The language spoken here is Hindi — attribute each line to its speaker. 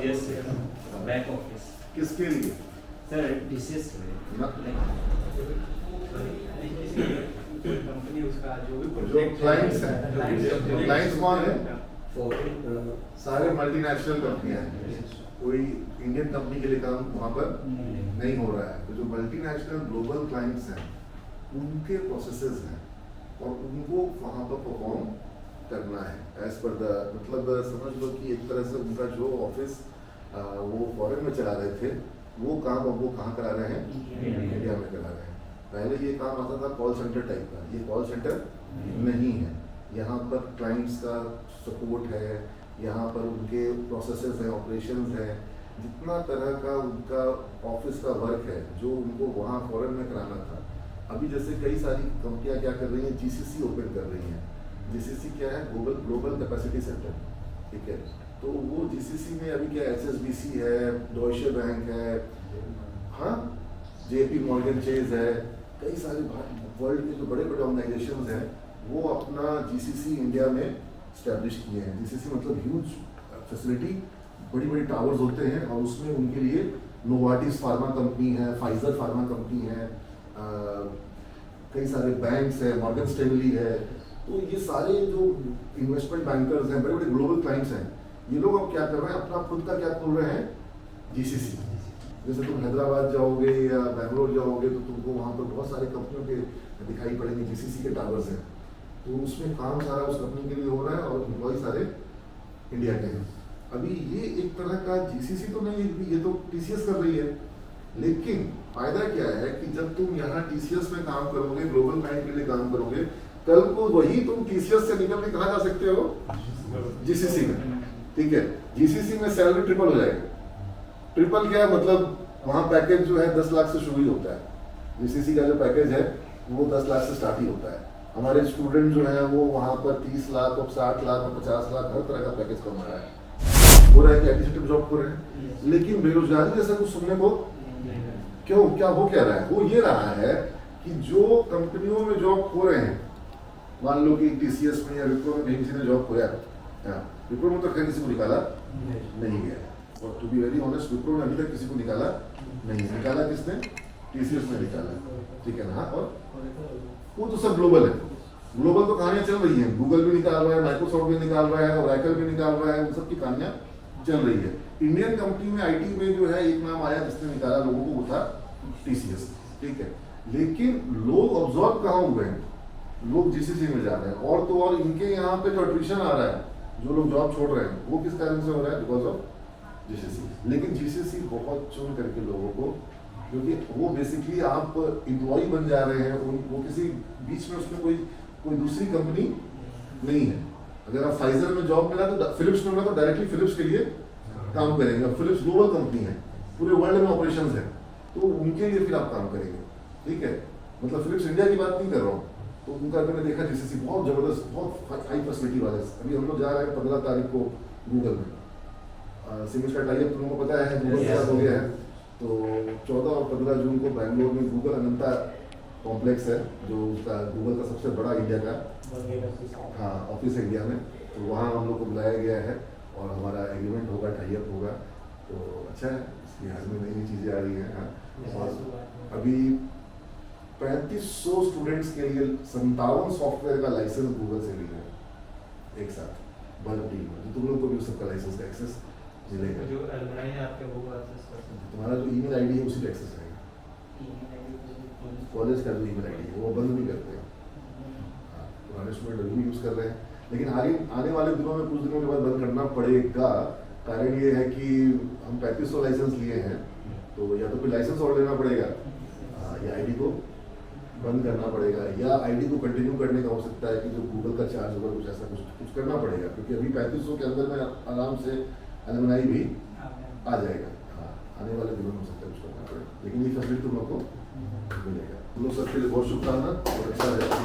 Speaker 1: यस सर, बैक ऑफिस
Speaker 2: किसके लिए?
Speaker 1: सर टीसीएस
Speaker 3: कंपनी उसका जो भी
Speaker 2: जो क्लाइंट्स हैं, क्लाइंट्स कौन है? सारे मल्टीनेशनल कंपनियां हैं, कोई इंडियन कंपनी के लिए काम वहाँ पर नहीं हो रहा है। तो जो मल्टीनेशनल ग्लोबल क्लाइंट्स हैं उनके प्रोसेसेस हैं और उनको वहाँ पर परफॉर्म करना है एज पर द, मतलब समझ लो कि एक तरह से उनका जो ऑफिस वो फॉरेन में चला रहे थे वो काम अब वो कहाँ करा रहे हैं? इंडिया में करा रहे हैं। पहले ये काम आता था कॉल सेंटर टाइप का, ये कॉल सेंटर नहीं है। यहाँ पर क्लाइंट्स का सपोर्ट है, यहाँ पर उनके प्रोसेसेस हैं, ऑपरेशंस हैं, जितना तरह का उनका ऑफिस का वर्क है जो उनको वहाँ फॉरेन में कराना था। अभी जैसे कई सारी कंपनियां क्या कर रही हैं, जीसीसी ओपन कर रही हैं। जीसीसी क्या है? ग्लोबल कैपेसिटी सेंटर, ठीक है। तो वो जीसीसी में अभी क्या एचएसबीसी है, डॉइचे बैंक है, हाँ, जेपी मॉर्गन चेज है, कई सारे वर्ल्ड के जो बड़े बड़े ऑर्गेनाइजेशंस हैं वो अपना जीसीसी इंडिया में स्टैब्लिश किए हैं। जीसीसी मतलब ह्यूज फैसिलिटी, बड़ी बड़ी टावर्स होते हैं और उसमें उनके लिए नोवार्टिस फार्मा कंपनी है, फाइजर फार्मा कंपनी है, कई सारे बैंक्स हैं, मॉर्गन स्टैनली है। तो ये सारे जो इन्वेस्टमेंट बैंकर्स हैं, बड़े बड़े ग्लोबल क्लाइंट्स हैं, ये लोग अब क्या कर रहे हैं, अपना खुद का क्या खोल रहे हैं? जीसीसी। जैसे तुम हैदराबाद जाओगे या बेंगलोर जाओगे तो तुमको वहाँ पर बहुत सारी कंपनियों के दिखाई पड़ेंगे, जीसीसी के टावर्स हैं। तो उसमें काम सारा उस कंपनी के लिए हो रहा है और एम्प्लॉय सारे इंडिया के हैं। अभी ये एक तरह का जीसीसी तो नहीं है, ये तो टीसीएस कर रही है। लेकिन फायदा क्या है कि जब तुम यहाँ टीसीएस में काम करोगे, ग्लोबल बैंक के लिए काम करोगे, कल को वही तुम टीसीएस से निकल के कहाँ जा सकते हो? जीसीसी में, ठीक है। जीसीसी में सैलरी ट्रिपल हो जाएगा। ट्रिपल क्या है? मतलब वहाँ पैकेज जो है 10 लाख से शुरू ही होता है। जीसीसी का जो पैकेज है वो 10 लाख से स्टार्ट ही होता है। हमारे स्टूडेंट जो है वो वहाँ पर 30 लाख और 60 लाख और 50 लाख हर तरह का पैकेज कमा रहा है। हो रहा है कि एडमिनिस्ट्रेटिव जॉब कर रहे हैं, लेकिन बेरोजगारी जैसा कुछ सुनने को क्यों, क्या हो क्या रहा है? वो ये रहा है कि जो कंपनियों में जॉब खो रहे हैं, मान लो कि टीसीएस में या विप्रो में कहीं किसी ने जॉब खोया, विप्रो में तो खैर किसी को निकाला नहीं गया, और to be very honest Wipro में अभी तक किसी को निकाला नहीं है। निकाला किसने? टीसीएस ने निकाला, ठीक है ना। और वो तो सब ग्लोबल है, ग्लोबल तो कहानियां चल रही हैं, गूगल भी निकाल रहा है, माइक्रोसॉफ्ट भी निकाल रहा है, ओरेकल भी निकाल रहा है, उन सब की कहानियां चल रही है। इंडियन कंपनी में आईटी में जो है एक नाम आया जिसने निकाला लोगों को, वो था टीसीएस, ठीक है। लेकिन लोग ऑब्जॉर्व कहाँ हुए हैं? लोग जीसीसी में जा रहे हैं। और तो और इनके यहाँ पे जो एट्रिशन आ रहा है, जो लोग जॉब छोड़ रहे हैं, वो किस कारण से हो रहा है? Because of GCC. लेकिन जीसीसी बहुत चुन करके लोगों को, क्योंकि वो बेसिकली आप एम्प्लॉय बन जा रहे हैं, वो किसी बीच में उसमें कोई दूसरी कंपनी नहीं है। अगर आप फाइजर में जॉब मिला तो फिलिप्स में मिला तो डायरेक्टली फिलिप्स के लिए काम करेंगे। फिलिप्स ग्लोबल कंपनी है, पूरे वर्ल्ड में ऑपरेशंस है, तो उनके लिए फिर आप काम करेंगे, ठीक है। मतलब फिलिप्स इंडिया की बात नहीं कर रहा हूँ। तो उनका मैंने देखा जीसीसी बहुत जबरदस्त, बहुत हाई फैसिलिटी वाले। अभी हम लोग जा रहे हैं 15 तारीख को गूगल में, सिमिस का टाइप तुम लोगों को पता है, गूगल के साथ हो गया है। तो 14 और 15 जून को बैंगलोर में गूगल अनंता कॉम्प्लेक्स है, जो उसका गूगल का सबसे बड़ा इंडिया का ऑफिस है इंडिया में। तो वहाँ हम लोग को बुलाया गया है और हमारा एग्रीमेंट होगा, टाइप होगा। तो अच्छा है, इसके हाल में नई नई चीज़ें आ रही हैं। और अभी 3500 स्टूडेंट्स के लिए 57 सॉफ्टवेयर का लाइसेंस गूगल से लिया है एक साथ, बल्क डील में। तो तुम लोग को भी उस सबका लाइसेंस का एक्सेस मिलेगा।
Speaker 1: जो अलमनाई है आपके वो एक्सेस कर सकते हैं।
Speaker 2: तुम्हारा जो ईमेल आईडी है उसी पे एक्सेस रहेगा। कॉलेज का जो ईमेल आईडी है वो बंद नहीं करते हैं, पुराने स्टूडेंट अभी भी यूज़ कर रहे हैं, लेकिन आने वाले दिनों में कुछ दिनों के बाद बंद करना पड़ेगा। कारण ये है कि हम 3500 लाइसेंस लिए हैं, तो या तो फिर लाइसेंस और लेना पड़ेगा या आईडी को बंद करना पड़ेगा, या आईडी को कंटिन्यू करने का हो सकता है कि जो गूगल का चार्ज होगा कुछ ऐसा कुछ करना पड़ेगा। क्योंकि अभी 3500 के अंदर में आराम से अलमनाई भी आ जाएगा। हाँ, आने वाले दिनों में हो सकता है कुछ करना पड़ेगा, लेकिन ये फैसिलिटी तुम लोग को मिलेगा। तुम लोग सबके लिए बहुत शुभकामना और अच्छा रहेगा।